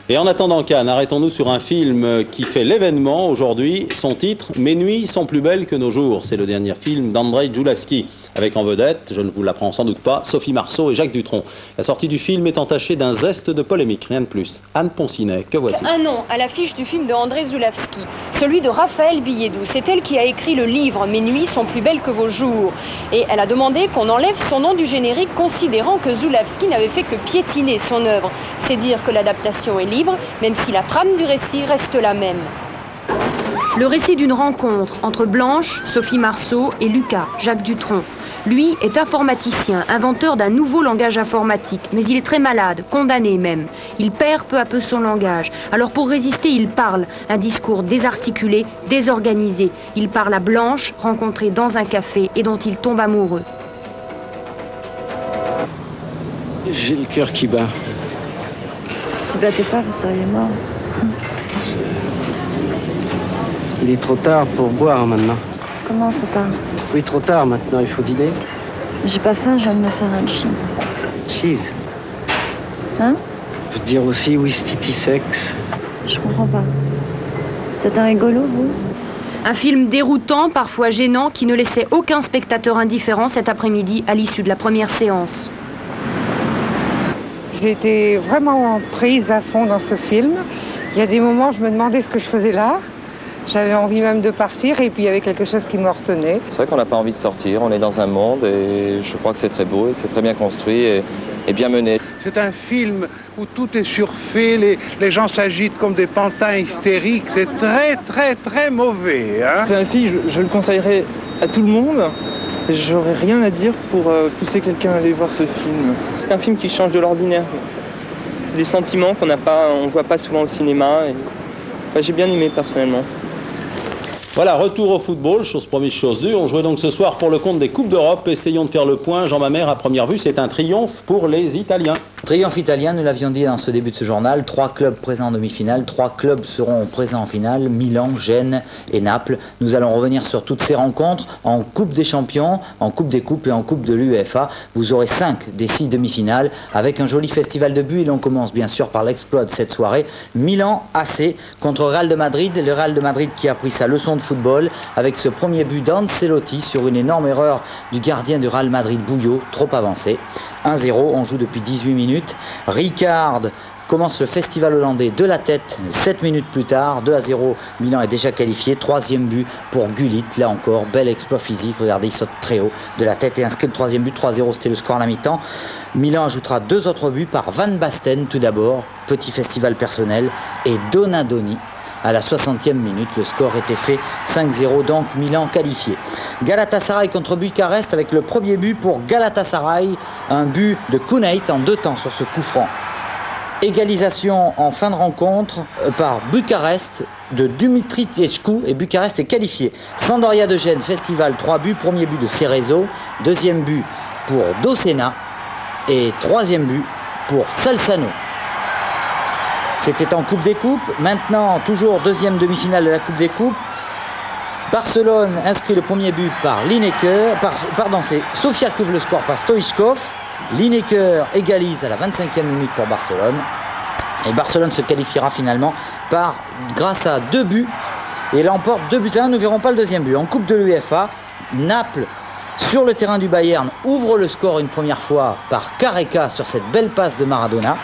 Et en attendant Cannes, arrêtons-nous sur un film qui fait l'événement aujourd'hui. Son titre, « Mes nuits sont plus belles que nos jours ». C'est le dernier film d'Andrzej Djoulavski, avec en vedette, je ne vous l'apprends sans doute pas, Sophie Marceau et Jacques Dutronc. La sortie du film est entachée d'un zeste de polémique, rien de plus. Anne Poncinet, que voici. Un nom à l'affiche du film de Andrzej Djoulavski, celui de Raphaël Biédou. C'est elle qui a écrit le livre « Mes nuits sont plus belles que vos jours ». Et elle a demandé qu'on enlève son nom du générique, considérant que Djoulavski n'avait fait que piétiner son œuvre. C'est dire que l'adaptation est libre, même si la trame du récit reste la même. Le récit d'une rencontre entre Blanche, Sophie Marceau et Lucas, Jacques Dutronc. Lui est informaticien, inventeur d'un nouveau langage informatique, mais il est très malade, condamné même. Il perd peu à peu son langage. Alors pour résister, il parle, un discours désarticulé, désorganisé. Il parle à Blanche, rencontrée dans un café et dont il tombe amoureux. J'ai le cœur qui bat. Si battez pas, vous seriez mort. Il est trop tard pour boire maintenant. Comment trop tard? Oui, trop tard maintenant, il faut dîner. J'ai pas faim, je viens de me faire un cheese. Cheese. Hein? Je veux dire aussi Wistiti Sex. Je comprends pas. C'est un rigolo, vous? Un film déroutant, parfois gênant, qui ne laissait aucun spectateur indifférent cet après-midi à l'issue de la première séance. J'ai été vraiment prise à fond dans ce film. Il y a des moments où je me demandais ce que je faisais là. J'avais envie même de partir et puis il y avait quelque chose qui me retenait. C'est vrai qu'on n'a pas envie de sortir, on est dans un monde et je crois que c'est très beau et c'est très bien construit et bien mené. C'est un film où tout est surfait, les gens s'agitent comme des pantins hystériques. C'est très, très, très mauvais. Hein. C'est un film, je le conseillerais à tout le monde. J'aurais rien à dire pour pousser quelqu'un à aller voir ce film. C'est un film qui change de l'ordinaire. C'est des sentiments qu'on n'a pas, on voit pas souvent au cinéma. Et... Enfin, j'ai bien aimé personnellement. Voilà, retour au football, chose promise, chose due. On jouait donc ce soir pour le compte des Coupes d'Europe. Essayons de faire le point. Jean Mamère, à première vue, c'est un triomphe pour les Italiens. Triomphe italien, nous l'avions dit dans ce début de ce journal. 3 clubs présents en demi-finale, 3 clubs seront présents en finale, Milan, Gênes et Naples. Nous allons revenir sur toutes ces rencontres en Coupe des Champions, en Coupe des Coupes et en Coupe de l'UEFA. Vous aurez 5 des 6 demi-finales avec un joli festival de buts. Et l'on commence bien sûr par l'exploit de cette soirée. Milan AC contre Real de Madrid. Le Real de Madrid qui a pris sa leçon de football avec ce premier but d'Ancelotti sur une énorme erreur du gardien du Real Madrid, Bouillot, trop avancé. 1-0, on joue depuis 18 minutes. Ricard commence le festival hollandais de la tête 7 minutes plus tard. 2-0, Milan est déjà qualifié. 3e but pour Gullit, là encore, bel exploit physique. Regardez, il saute très haut de la tête et inscrit le 3e but. 3-0, c'était le score à la mi-temps. Milan ajoutera 2 autres buts par Van Basten tout d'abord, petit festival personnel, et Donadoni. À la 60e minute, le score était fait 5-0, donc Milan qualifié. Galatasaray contre Bucarest avec le premier but pour Galatasaray, un but de Kunait en 2 temps sur ce coup franc. Égalisation en fin de rencontre par Bucarest de Dumitri Tchèchkou et Bucarest est qualifié. Sampdoria de Gênes, festival, 3 buts, premier but de Cerezo, 2e but pour Docena et 3e but pour Salzano. C'était en Coupe des Coupes. Maintenant, toujours 2e demi-finale de la Coupe des Coupes. Barcelone inscrit le premier but par Lineker. C'est Sofia qui ouvre le score par Stoichkov. Lineker égalise à la 25e minute pour Barcelone. Et Barcelone se qualifiera finalement grâce à 2 buts. Et l'emporte 2-1. Nous ne verrons pas le 2e but. En Coupe de l'UEFA, Naples, sur le terrain du Bayern, ouvre le score une première fois par Careca sur cette belle passe de Maradona.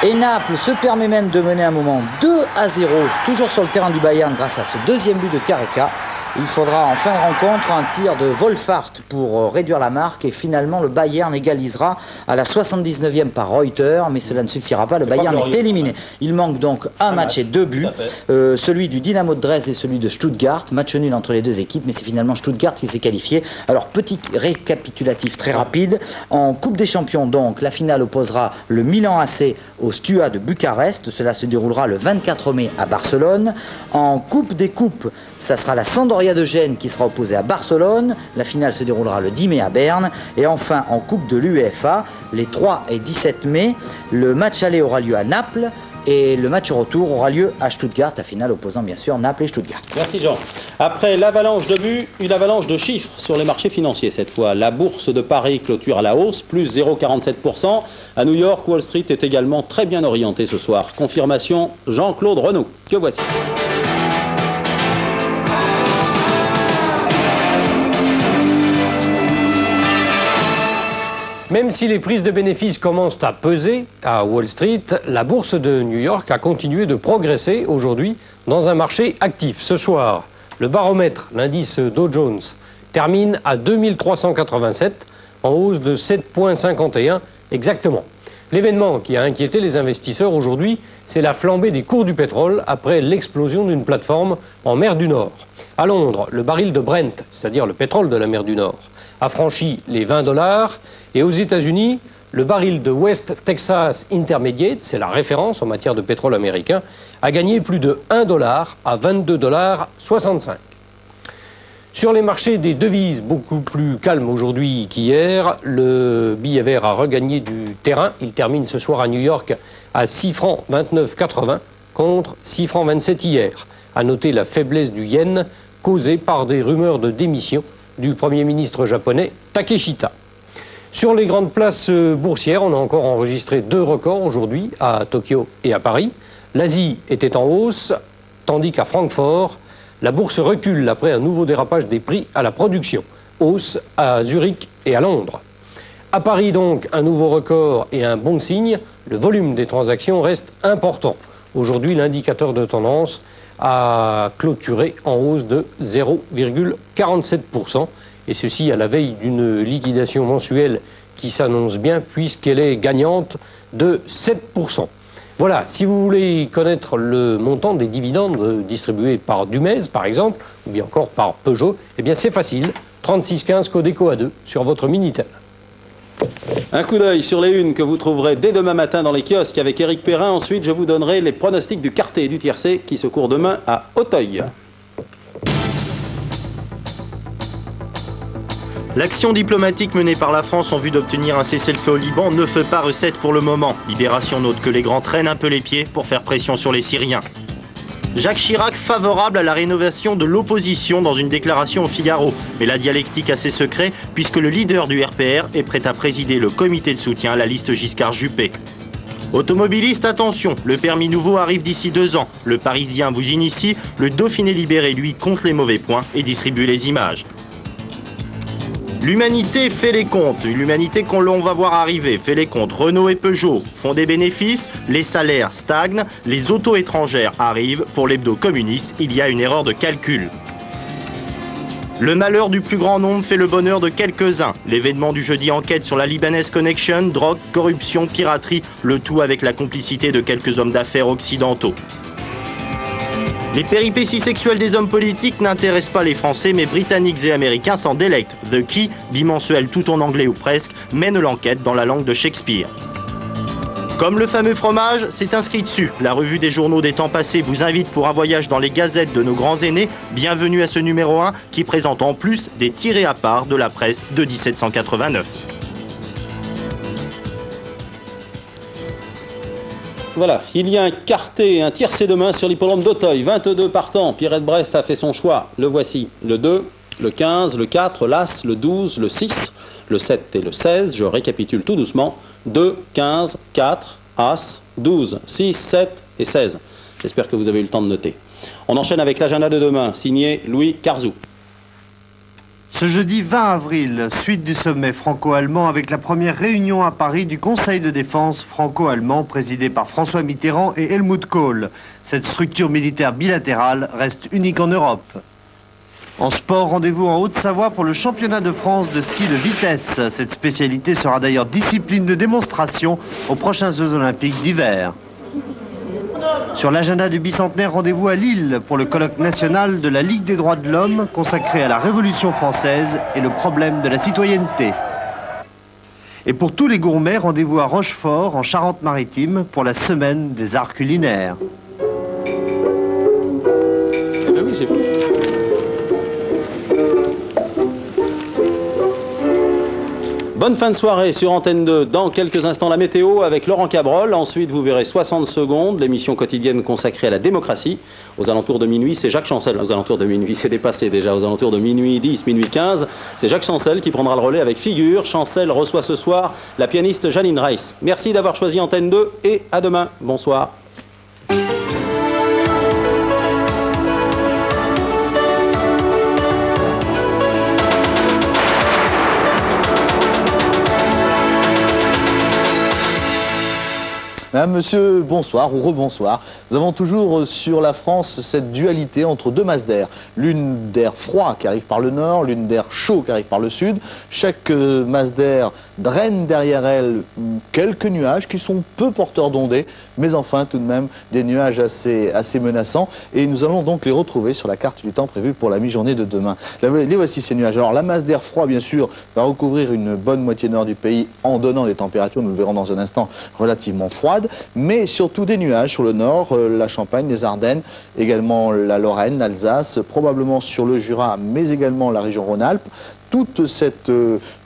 Et Naples se permet même de mener un moment 2-0, toujours sur le terrain du Bayern grâce à ce 2e but de Careca. Il faudra en fin de rencontre un tir de Wolfhard pour réduire la marque et finalement le Bayern égalisera à la 79e par Reuter, mais cela ne suffira pas, le Bayern est éliminé. Il manque donc un match et 2 buts, celui du Dynamo de Dresde et celui de Stuttgart, match nul entre les 2 équipes, mais c'est finalement Stuttgart qui s'est qualifié. Alors petit récapitulatif très rapide, en Coupe des Champions donc, la finale opposera le Milan AC au Steaua de Bucarest, cela se déroulera le 24 mai à Barcelone. En Coupe des Coupes, ça sera la Sampdoria de Gênes qui sera opposée à Barcelone. La finale se déroulera le 10 mai à Berne. Et enfin, en Coupe de l'UEFA, les 3 et 17 mai, le match aller aura lieu à Naples. Et le match retour aura lieu à Stuttgart, la finale opposant bien sûr Naples et Stuttgart. Merci Jean. Après l'avalanche de buts, une avalanche de chiffres sur les marchés financiers cette fois. La bourse de Paris clôture à la hausse, plus 0,47%. À New York, Wall Street est également très bien orientée ce soir. Confirmation, Jean-Claude Renaud, que voici. Même si les prises de bénéfices commencent à peser à Wall Street, la bourse de New York a continué de progresser aujourd'hui dans un marché actif. Ce soir, le baromètre, l'indice Dow Jones, termine à 2387, en hausse de 7,51 exactement. L'événement qui a inquiété les investisseurs aujourd'hui, c'est la flambée des cours du pétrole après l'explosion d'une plateforme en mer du Nord. À Londres, le baril de Brent, c'est-à-dire le pétrole de la mer du Nord, a franchi les $20. Et aux États-Unis, le baril de West Texas Intermediate, c'est la référence en matière de pétrole américain, a gagné plus de $1 à 22,65 $. Sur les marchés des devises, beaucoup plus calmes aujourd'hui qu'hier, le billet vert a regagné du terrain. Il termine ce soir à New York à 6 francs 29,80 contre 6 francs 27 hier. À noter la faiblesse du yen causée par des rumeurs de démission du Premier ministre japonais Takeshita. Sur les grandes places boursières, on a encore enregistré 2 records aujourd'hui à Tokyo et à Paris. L'Asie était en hausse, tandis qu'à Francfort, la bourse recule après un nouveau dérapage des prix à la production. Hausse à Zurich et à Londres. À Paris donc, un nouveau record et un bon signe. Le volume des transactions reste important. Aujourd'hui, l'indicateur de tendance a clôturé en hausse de 0,47%. Et ceci à la veille d'une liquidation mensuelle qui s'annonce bien puisqu'elle est gagnante de 7%. Voilà, si vous voulez connaître le montant des dividendes distribués par Dumez, par exemple, ou bien encore par Peugeot, eh bien c'est facile, 3615 Codeco A2 sur votre Minitel. Un coup d'œil sur les unes que vous trouverez dès demain matin dans les kiosques avec Éric Perrin. Ensuite, je vous donnerai les pronostics du quartet et du tiercé qui se courent demain à Auteuil. L'action diplomatique menée par la France en vue d'obtenir un cessez-le-feu au Liban ne fait pas recette pour le moment. Libération note que les grands traînent un peu les pieds pour faire pression sur les Syriens. Jacques Chirac favorable à la rénovation de l'opposition dans une déclaration au Figaro. Mais la dialectique a ses secrets puisque le leader du RPR est prêt à présider le comité de soutien à la liste Giscard-Juppé. Automobiliste, attention, le permis nouveau arrive d'ici 2 ans. Le Parisien vous initie, le Dauphiné libéré lui compte les mauvais points et distribue les images. L'humanité fait les comptes, l'humanité qu'on va voir arriver fait les comptes. Renault et Peugeot font des bénéfices, les salaires stagnent, les autos étrangères arrivent. Pour l'hebdo communiste, il y a une erreur de calcul. Le malheur du plus grand nombre fait le bonheur de quelques-uns. L'événement du jeudi enquête sur la Libanaise Connection, drogue, corruption, piraterie, le tout avec la complicité de quelques hommes d'affaires occidentaux. Les péripéties sexuelles des hommes politiques n'intéressent pas les Français, mais Britanniques et Américains s'en délectent. The Key, bimensuel tout en anglais ou presque, mène l'enquête dans la langue de Shakespeare. Comme le fameux fromage, c'est inscrit dessus. La revue des journaux des temps passés vous invite pour un voyage dans les gazettes de nos grands aînés. Bienvenue à ce numéro 1 qui présente en plus des tirés à part de la presse de 1789. Voilà, il y a un quartet, un tiercé demain sur l'hippodrome d'Auteuil. 22 partants. Pierrette Brest a fait son choix. Le voici. Le 2, le 15, le 4, l'As, le 12, le 6, le 7 et le 16. Je récapitule tout doucement. 2, 15, 4, As, 12, 6, 7 et 16. J'espère que vous avez eu le temps de noter. On enchaîne avec l'agenda de demain, signé Louis Carzou. Ce jeudi 20 avril, suite du sommet franco-allemand avec la première réunion à Paris du Conseil de défense franco-allemand présidé par François Mitterrand et Helmut Kohl. Cette structure militaire bilatérale reste unique en Europe. En sport, rendez-vous en Haute-Savoie pour le championnat de France de ski de vitesse. Cette spécialité sera d'ailleurs discipline de démonstration aux prochains Jeux olympiques d'hiver. Sur l'agenda du bicentenaire, rendez-vous à Lille pour le colloque national de la Ligue des droits de l'homme consacré à la Révolution française et le problème de la citoyenneté. Et pour tous les gourmets, rendez-vous à Rochefort, en Charente-Maritime, pour la semaine des arts culinaires. Eh bien oui, j'ai vu. Bonne fin de soirée sur Antenne 2. Dans quelques instants, la météo avec Laurent Cabrol. Ensuite, vous verrez 60 secondes, l'émission quotidienne consacrée à la démocratie. Aux alentours de minuit, c'est Jacques Chancel. Aux alentours de minuit, c'est dépassé déjà. Aux alentours de minuit 10, minuit 15, c'est Jacques Chancel qui prendra le relais avec Figure. Chancel reçoit ce soir la pianiste Janine Reiss. Merci d'avoir choisi Antenne 2 et à demain. Bonsoir. Madame, monsieur, bonsoir ou rebonsoir. Nous avons toujours sur la France cette dualité entre deux masses d'air. L'une d'air froid qui arrive par le nord, l'une d'air chaud qui arrive par le sud. Chaque masse d'air draine derrière elle quelques nuages qui sont peu porteurs d'ondées, mais enfin tout de même des nuages assez menaçants. Et nous allons donc les retrouver sur la carte du temps prévue pour la mi-journée de demain. Les voici ces nuages. Alors la masse d'air froid, bien sûr, va recouvrir une bonne moitié nord du pays en donnant des températures, nous le verrons dans un instant, relativement froides. Mais surtout des nuages sur le nord, la Champagne, les Ardennes, également la Lorraine, l'Alsace, probablement sur le Jura, mais également la région Rhône-Alpes. Toute cette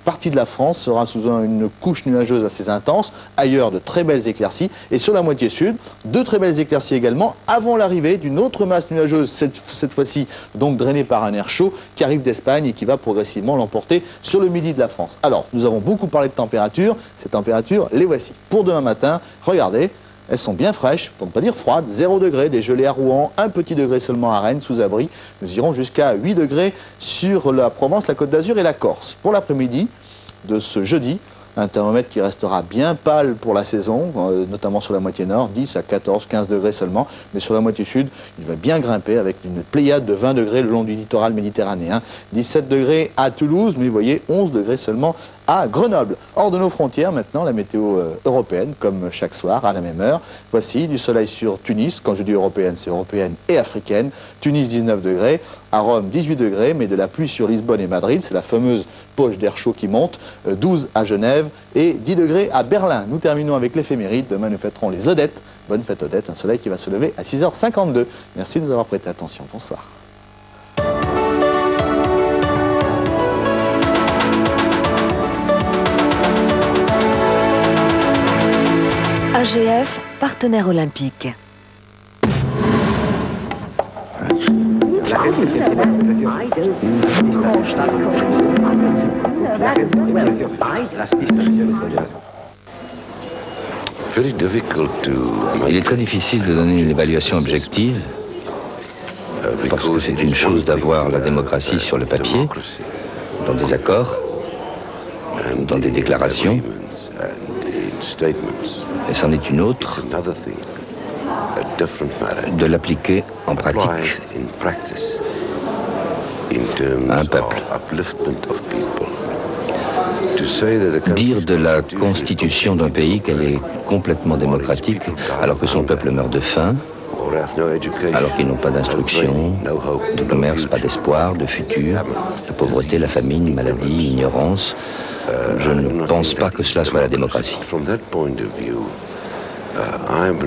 partie de la France sera sous une couche nuageuse assez intense, ailleurs de très belles éclaircies, et sur la moitié sud, de très belles éclaircies également, avant l'arrivée d'une autre masse nuageuse, cette fois-ci donc drainée par un air chaud, qui arrive d'Espagne et qui va progressivement l'emporter sur le midi de la France. Alors, nous avons beaucoup parlé de température, ces températures, les voici. Pour demain matin, regardez, elles sont bien fraîches, pour ne pas dire froides, 0 degré, des gelées à Rouen, 1 petit degré seulement à Rennes, sous abri. Nous irons jusqu'à 8 degrés sur la Provence, la Côte d'Azur et la Corse. Pour l'après-midi de ce jeudi, un thermomètre qui restera bien pâle pour la saison, notamment sur la moitié nord, 10 à 14, 15 degrés seulement, mais sur la moitié sud, il va bien grimper avec une pléiade de 20 degrés le long du littoral méditerranéen, 17 degrés à Toulouse, mais vous voyez, 11 degrés seulement à Grenoble. Hors de nos frontières, maintenant, la météo européenne, comme chaque soir, à la même heure. Voici du soleil sur Tunis. Quand je dis européenne, c'est européenne et africaine. Tunis, 19 degrés. À Rome, 18 degrés, mais de la pluie sur Lisbonne et Madrid. C'est la fameuse poche d'air chaud qui monte. 12 à Genève et 10 degrés à Berlin. Nous terminons avec l'éphéméride. Demain, nous fêterons les Odettes. Bonne fête Odette. Un soleil qui va se lever à 6h52. Merci de nous avoir prêté attention. Bonsoir. AGF, partenaire olympique. Il est très difficile de donner une évaluation objective parce que c'est une chose d'avoir la démocratie sur le papier, dans des accords, dans des déclarations, et c'en est une autre de l'appliquer en pratique à un peuple. Dire de la constitution d'un pays qu'elle est complètement démocratique alors que son peuple meurt de faim, alors qu'ils n'ont pas d'instruction, de commerce, pas d'espoir, de futur, la pauvreté, la famine, maladie, ignorance, je ne pense pas que cela soit la démocratie.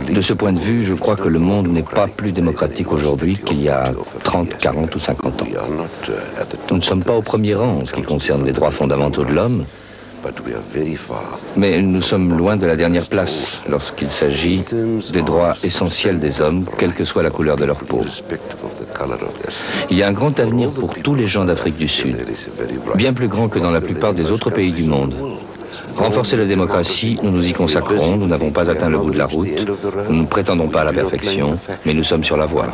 De ce point de vue, je crois que le monde n'est pas plus démocratique aujourd'hui qu'il y a 30, 40 ou 50 ans. Nous ne sommes pas au premier rang en ce qui concerne les droits fondamentaux de l'homme, mais nous sommes loin de la dernière place lorsqu'il s'agit des droits essentiels des hommes, quelle que soit la couleur de leur peau. Il y a un grand avenir pour tous les gens d'Afrique du Sud, bien plus grand que dans la plupart des autres pays du monde. Renforcer la démocratie, nous nous y consacrons, nous n'avons pas atteint le bout de la route, nous ne prétendons pas à la perfection, mais nous sommes sur la voie.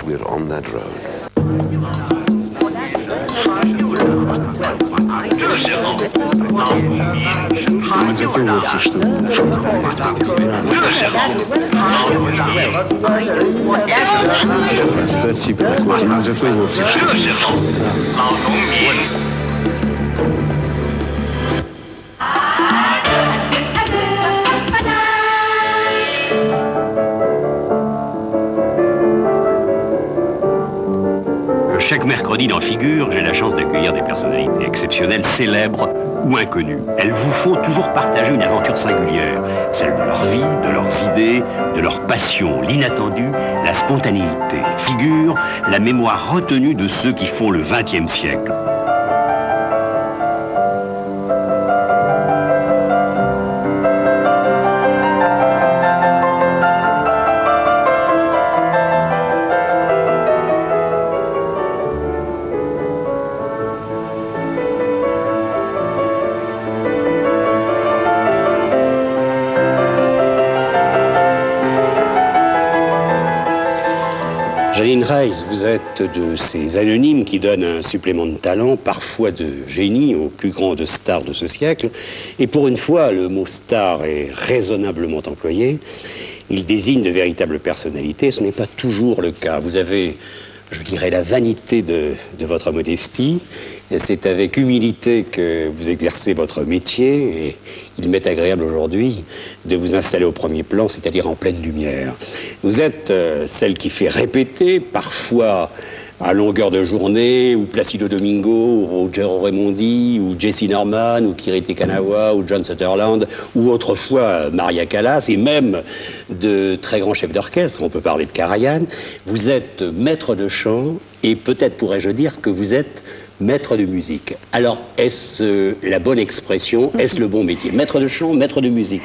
Chaque mercredi dans Figure, j'ai la chance d'accueillir des personnalités exceptionnelles, célèbres ou inconnues. Elles vous font toujours partager une aventure singulière, celle de leur vie, de leurs idées, de leur passion, l'inattendu, la spontanéité. Figure, la mémoire retenue de ceux qui font le XXe siècle. Janine Reis, vous êtes de ces anonymes qui donnent un supplément de talent, parfois de génie, aux plus grandes stars de ce siècle. Et pour une fois, le mot star est raisonnablement employé. Il désigne de véritables personnalités. Ce n'est pas toujours le cas. Vous avez, je dirais, la vanité de votre modestie. C'est avec humilité que vous exercez votre métier et il m'est agréable aujourd'hui de vous installer au premier plan, c'est-à-dire en pleine lumière. Vous êtes celle qui fait répéter, parfois à longueur de journée, ou Placido Domingo, ou Ruggero Raimondi, ou Jesse Norman, ou Kiriti Kanawa, ou John Sutherland, ou autrefois Maria Callas, et même de très grands chefs d'orchestre, on peut parler de Karajan. Vous êtes maître de chant, et peut-être pourrais-je dire que vous êtes maître de musique. Alors, est-ce la bonne expression? Est-ce le bon métier? Maître de chant, maître de musique?